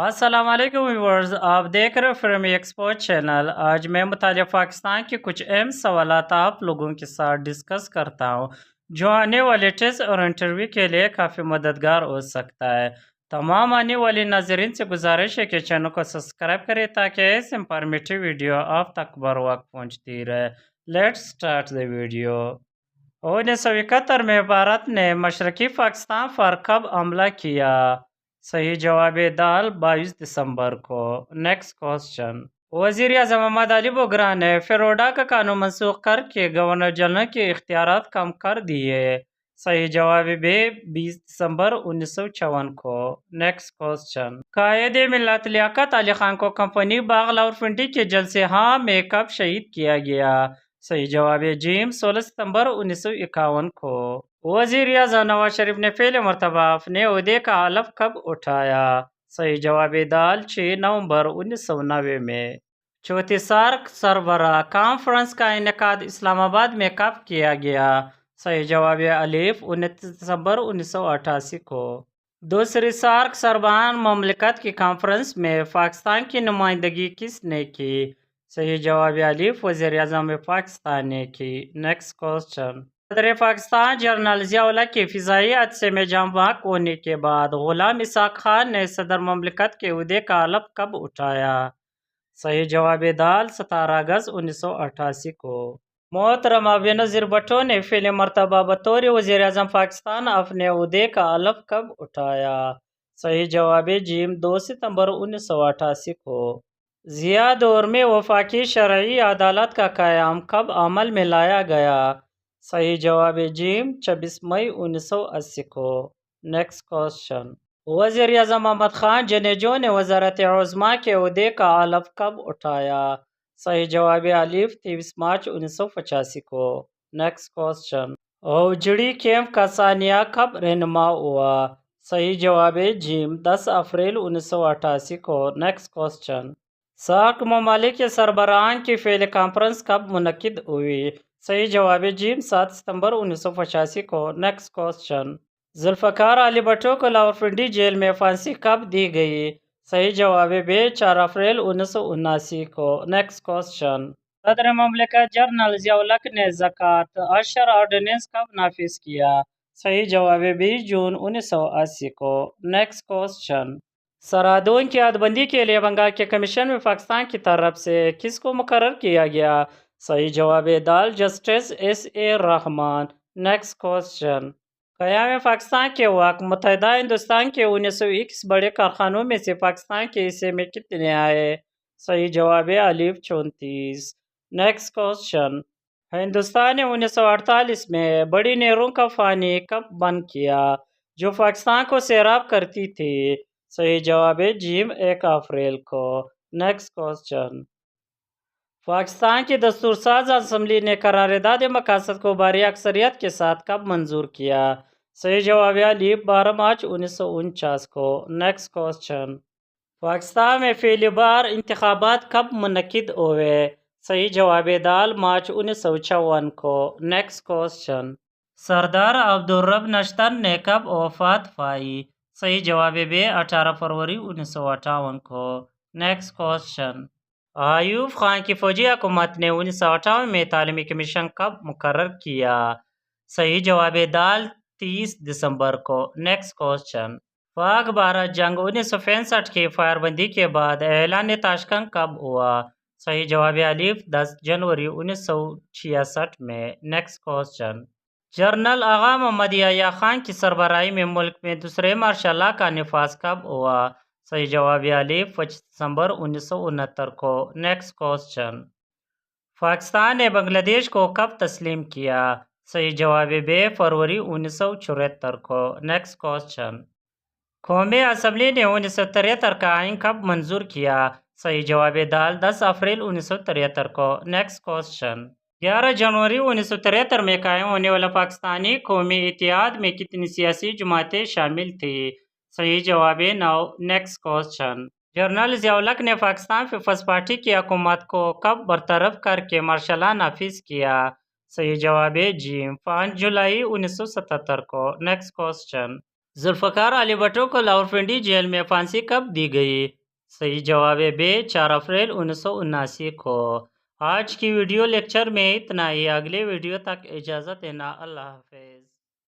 السلام علیکم ویورز، آپ دیکھ رہے ہو فرم ایکسپو چینل۔ آج میں متعلق پاکستان کے کچھ اہم سوالات آپ لوگوں کے ساتھ ڈسکس کرتا ہوں جو آنے والے ٹیسٹ اور انٹرویو کے لیے کافی مددگار ہو سکتا ہے۔ تمام آنے والے ناظرین سے گزارش ہے کہ چینل کو سبسکرائب کریں تاکہ ایسے انفارمیٹیو ویڈیو آپ تک بر وقت پہنچتی رہے۔ Let's start the video. 1971 میں بھارت نے مشرقی پاکستان پر کب حملہ کیا؟ صحیح جواب دال 22 دسمبر کو۔ Next question. وزیر اعظم محمد علی بگرا نے فیروڈا کا قانون منسوخ کر کے گورنر جنرل کے اختیارات کم کر دیے۔ صحیح جواب 20 دسمبر 1954 کو۔ Next question. قائد ملت لیاقت علی خان کو کمپنی باغ لاورپنڈی کے جلسے ہاں میں کب شہید کیا گیا؟ صحیح جواب جیم 16 ستمبر 1951 کو۔ وزیر اعظم نواز شریف نے پہلی مرتبہ اپنے عہدے کا حلف کب اٹھایا؟ صحیح جواب دال 6 نومبر 1990 میں۔ چوتھی سارک سربراہ کانفرنس کا انعقاد اسلام آباد میں کب کیا گیا؟ صحیح جواب الف 29 دسمبر 1988 کو۔ دوسری سارک سربراہان مملکت کی کانفرنس میں پاکستان کی نمائندگی کس نے کی؟ صحیح جواب الف وزیر اعظم پاکستان نے کی۔ Next question. صدر پاکستان جنرل ضیاء الحق کے فضائی حادثے میں جاں بحق ہونے کے بعد غلام اسحاق خان نے صدر مملکت کے عہدے کا حلف کب اٹھایا؟ صحیح جواب دال 17 اگست 1988 کو۔ محترمہ بینظیر بھٹو نے پہلی مرتبہ بطور وزیر اعظم پاکستان اپنے عہدے کا حلف کب اٹھایا؟ صحیح جواب جیم 2 ستمبر 1988 کو۔ ضیاء دور میں وفاقی شرعی عدالت کا قیام کب عمل میں لایا گیا؟ صحیح جواب جیم 26 مئی 1980 کو۔ Next question. وزیر اعظم محمد خان جنیجو نے وزارت عظمیٰ کے عہدے کا حلف کب اٹھایا؟ صحیح جواب الف 23 مارچ 1985 کو۔ Next question. اوجڑی کیمپ کا ثانیہ کب رہنما ہوا؟ صحیح جواب جیم 10 اپریل 1988 کو۔ Next question. سارک ممالک کے سربراہان کی پہلی کانفرنس کب منعقد ہوئی؟ صحیح جواب جیم 7 ستمبر 1985 کو۔ Next question. ذوالفقار علی بھٹو کو لاورپنڈی جیل میں پھانسی کب دی گئی؟ صحیح جواب 4 اپریل 1979 کو۔ Next question. صدر مملکت جنرل ضیاء الحق نے زکوٰۃ العشر آرڈیننس کب نافذ کیا؟ صحیح جواب 20 جون 1980 کو۔ Next question. سرحدوں کی حد بندی کے لیے بنگال کے کمیشن میں پاکستان کی طرف سے کس کو مقرر کیا گیا؟ صحیح جواب دال جسٹس S.A. رحمان۔ Next question. قیام پاکستان کے وقت متحدہ ہندوستان کے 1921 بڑے کارخانوں میں سے پاکستان کے حصے میں کتنے آئے؟ صحیح جواب الف 34۔ Next question. ہندوستان نے 1948 میں بڑی نہروں کا پانی کب بند کیا جو پاکستان کو سیراب کرتی تھی؟ صحیح جواب جیم 1 اپریل کو۔ Next question. پاکستان کی دستور ساز اسمبلی نے قرارداد مقاصد کو بھاری اکثریت کے ساتھ کب منظور کیا؟ صحیح جواب الف 12 مارچ 1949 کو۔ Next question. پاکستان میں پہلی بار انتخابات کب منعقد ہوئے؟ صحیح جواب دال مارچ 1954 کو۔ Next question. سردار عبدالرب نشتر نے کب وفات پائی؟ صحیح جواب 18 فروری 1958 کو۔ Next question. ایوب خان کی فوجی حکومت نے 1958 میں تعلیمی کمیشن کب مقرر کیا؟ صحیح جواب دال 30 دسمبر کو۔ Next question. پاک بھارت جنگ 1965 کی فائر بندی کے بعد اعلان تاشکند کب ہوا؟ صحیح جواب الف 10 جنوری 1966 میں۔ Next question. General Agha Muhammad Yahya Khan کی سربراہی میں ملک میں دوسرے مارشل لا کا نفاذ کب ہوا؟ صحیح جواب الف 25 دسمبر 1969 کو۔ Next question. پاکستان نے بنگلہ دیش کو کب تسلیم کیا؟ صحیح جواب 2 فروری 1974 کو۔ Next question. قومی اسمبلی نے 1973 کا آئین کب منظور کیا؟ صحیح جواب دال 10 اپریل 1973 کو۔ Next question. 11 جنوری 1973 میں قائم ہونے والا پاکستانی قومی اتحاد میں کتنی سیاسی جماعتیں شامل تھیں؟ صحیح جواب 9۔ Next question. جنرل ضیاء الحق نے پاکستان پیپلز پارٹی کی حکومت کو کب برطرف کر کے مارشل لا نافذ کیا؟ صحیح جواب جیم 5 جولائی 1977 کو۔ Next question. ذوالفقار علی بھٹو کو لاورپنڈی جیل میں پھانسی کب دی گئی؟ صحیح جواب بے 4 اپریل 1979 کو۔ آج کی ویڈیو لیکچر میں اتنا ہی۔ اگلے ویڈیو تک اجازت دینا۔ اللہ حافظ۔